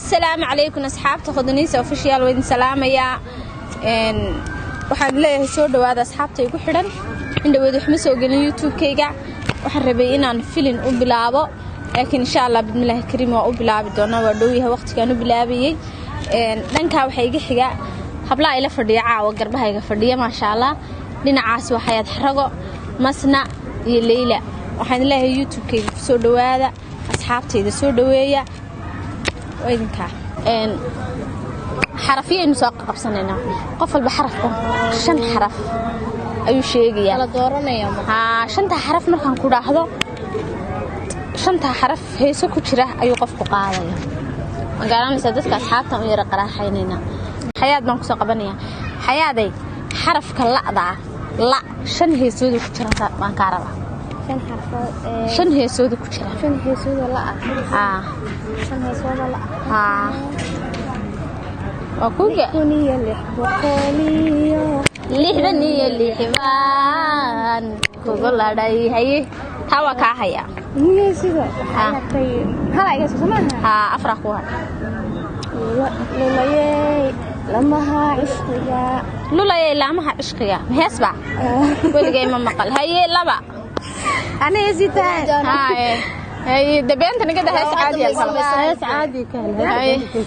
السلام عليكم أصحابتي خدنيسة official وين سلام يا waxaan leeyahay soo dhawaada asxaabtay ku xidhan indhaweed wax ma soo galin YouTube-kayga waxaan rabay inaan filin u bilaabo laakiin insha Allah bidmilaahi kariim waa u bilaabi doonaa waa dhow yahay waqtigaan u bilaabayay dhanka waxa iga xiga habla ila fadhiya caawa garbahayga fadhiya ma sha Allah dhinacaas waxaad xarago masna iyo Leila waxaan leeyahay YouTube-kayga soo dhawaada asxaabtayda soo dhaweeya وينكا حرفيا نساق قبسنا قفل بحرف شن حرف أي شيء يا على دورنا يا ها شنت حرف مركان كودا هذا شنت حرف هي سو كجرا أي قف قاعدة ما قالنا مسدس كأصحابنا ويرى قرار حيننا حياة بنك ساقبنيا حياة دي حرف كلا ضع لا شن هي سود كجرا ما كارلا شن هي سود كجرا شن هي سود لا شن هي سود لا وكوجا دنيا اللي حبان كوجا لا داي هي توا كاهيا هي سود هلا يا سماها ها افرحوا لما عشقيا لما عشقيا هسبع ولقي ما مقل هي لبا أنا زيتان هي دبنت أنا كده هس عادي هس عادي كان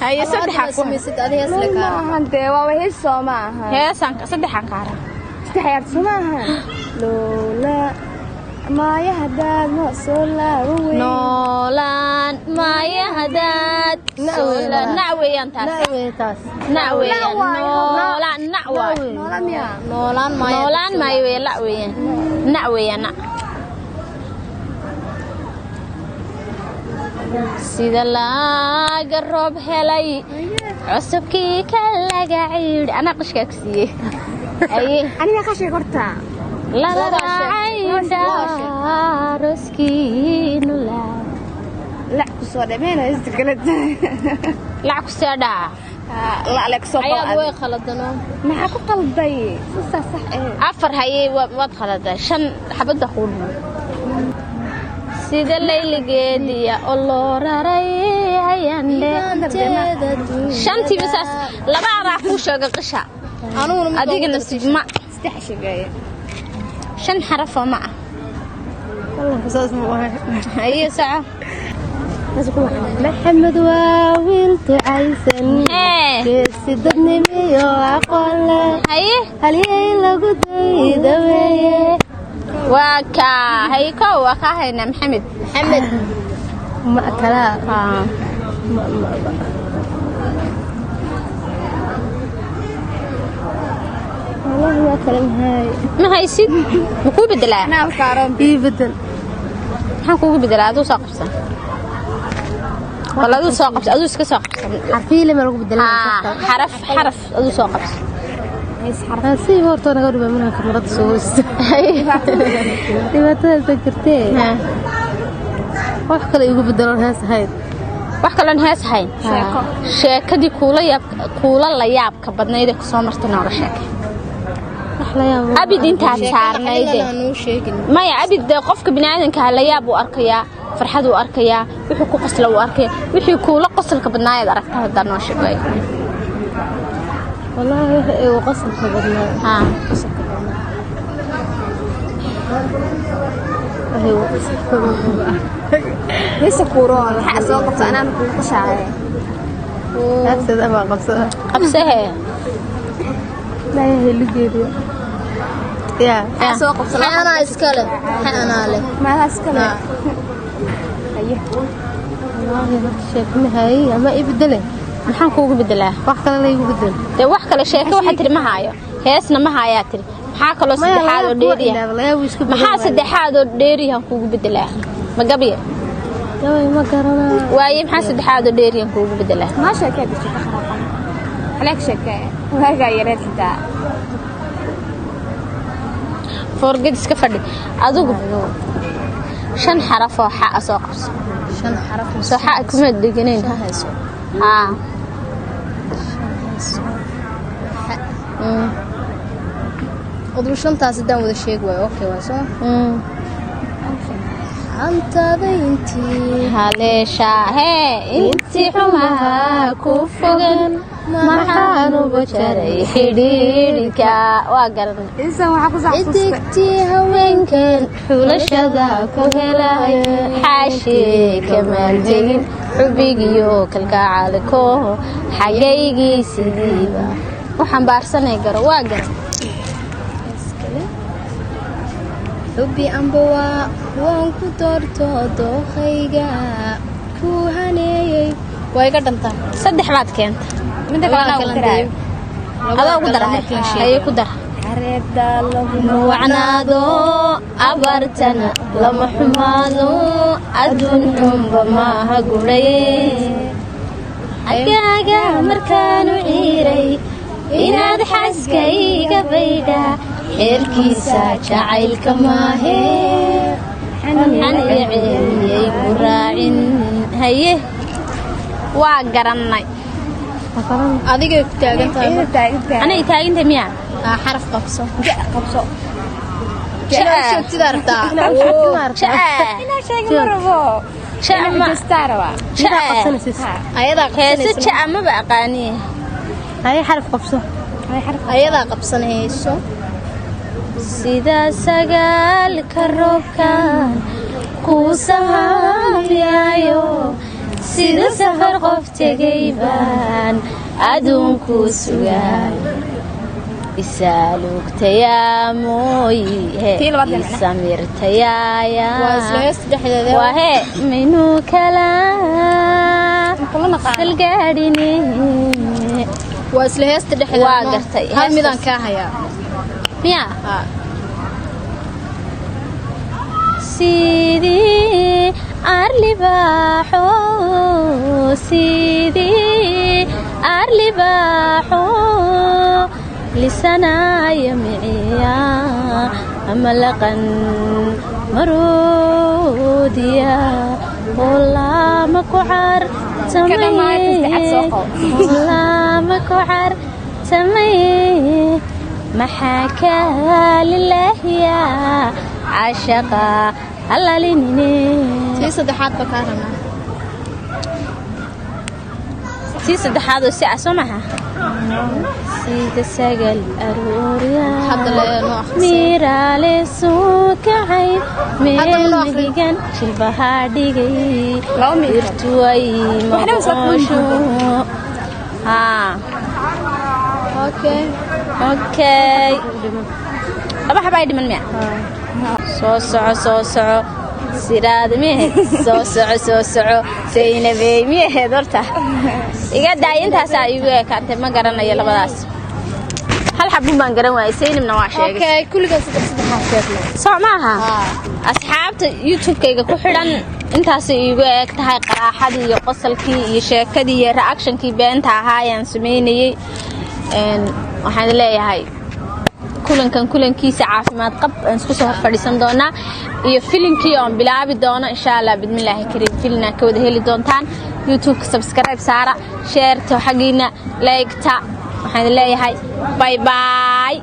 هي صدحة سميت هذه هس لك ما أنت وهي سماها هي صدحة كارا صدحة سماها لولا ما يهداد نولا ما يهداد نولا نعوي أنت نعوي نولا نعوي نولان ما يوي لعوي نعوي أنا سيدا لا قرب هلي عصبكي كلا قاعد أنا قشكك سيه أيه أنا قشك قرطة لا عيدا رسكي نولا لا كسودة مين استقلت لا كسودة لا لك صوت عياد وين خلطنا معك قلبي صح عفر هاي واد خلطة شن حبد أخونا سيدا الليل جديا الله رأي هيانده شنتي بساس لما أعرفوش قشة أديك النسيج ما استحشي جاي شن حرفه معه والله بساس مواه أي ساعة محمد وويلت عيسن كسدني ميو عقل هل يلا قدي دوي وكا هيكا وكا هينا محمد ما كلا والله يا كلام هاي ما هي سيد مكو بدلا انا وكارم يبدل حكو بدلا ادو ساقبسا والله ادو ساقبس ادو اسك ساقبس حرفي لما لو بدلا حرف ادو ساقبس هسي هورتو انا غربه منها كاميرا سوس ديباتها فكرتي wax kale igu bedelan hees hayd wax kale hees hayn sheekadii kuula la yaabka badnayd ee ku soo martay nooga sheekay wax la yaab abid inta saarnayde maya abid qofka bini'aadanka la yaab uu arkaya farxad uu arkaya wuxuu ku qosla uu arkaya wixii kuula qosolka badnayd aragtaa hada noo sheegay والله وقصد خبرنا هو ليس كورون حاسه وقت انا نقول قشعه نفس ما قبسها لا هي اللي جيدي يا حاسه وقت انا اسكله انا له ما اسكله ايه والله شايفني هاي ما يبدله maxaan kuugu bedelaa wax kale la igu bedel de wax kale sheeko waxa tiri ma haayo heesna ma haayaa tiri maxaa kale saddexaad oo dheeriya maxaa saddexaad oo dheeriyan kuugu bedelaa ma gabiye ma garanaa waaye maxaa saddexaad oo dheeriyan kuugu bedelaa ma sheekada sheeko xaraqan عليك شكاية وهاجا يريد لتا forget iska fadhi adigu shan xaraf oo xaq soo qabso shan xaraf soo xaq kuma deganeen أدري شنطة سدان وذا شيء قوي أوكي واسو hantada intii haleeshaahe intii xumaha ku fogan maxaan uga jaray xidhiidhka waa garan xidigtii haweenkan xulashada ku helay xaashee kamaan tegin xubigiyo kalgacalko xagaygii sidiiba waxaan baarsanay garo waa garan xubi amba waan ku doorto dookhayga ku haneeyey way ka dhantaa saddex baad keenta midda kale adaa ugu dara ayay ku dara xareeda lagu wacnaado abartana lama xumaado adduun xunba maaha gudhaye xaggaaga markaanu ciiray inaad xaska iga baydha xeerkiisa jacaylka maahe xaniyo ceeliyay ku raacin haye waa garannay adigay ku taagantahay anay taagantahay miya xaraf qabso sheegtida rabtaa heese jaca maba aqaaniye haye xaraf qabso ayadaa qabsanayso sida sagaalka roobkan kuu sahaamiyaayo sida safar qof tegay baan adduunkuu sugaay isaalugtayaa mooye isamirtayaaya waahee maynuu kala salgaadhine waa isla heesta dhexdeeda waa gartay hal midaan kaa hayaa miya sidii arlibaaxo lisanaya miciya ama laqan maroodiya olaama ku cartamaye maxaa kaalilaahiya cashaqa halalinine tii saddexaadoo si ah soo maha sida sagal aroorya miiraale suu kacay meel mahigan jilbahaa dhigay irtuway maqoosho okay laba xabaa dhiman miya soo soco siraad miyahed soo soco saynabey miyahed horta iga daay intaasaa igu ekaantay ma garanayo labadaas hal xabun baan garan waayay saynabna waa sheegay soo maaha asxaabta youtube-kayga ku xidhan intaasay iigu eeg tahay qaraaxadii iyo qosalkii iyo sheekadii iyo reactionkii beenta ahaa ayaan samaynayey waxaan leeyahay kulankiisa caafimaad qab aan isku soo fadhiisan doonaa iyo filimkii oon bilaabi doono insha Allah bidmillaahi kariim filmna ka wada heli doontaan youtube subscribe saara share to xagiina like ta waxaan leeyahay bye bye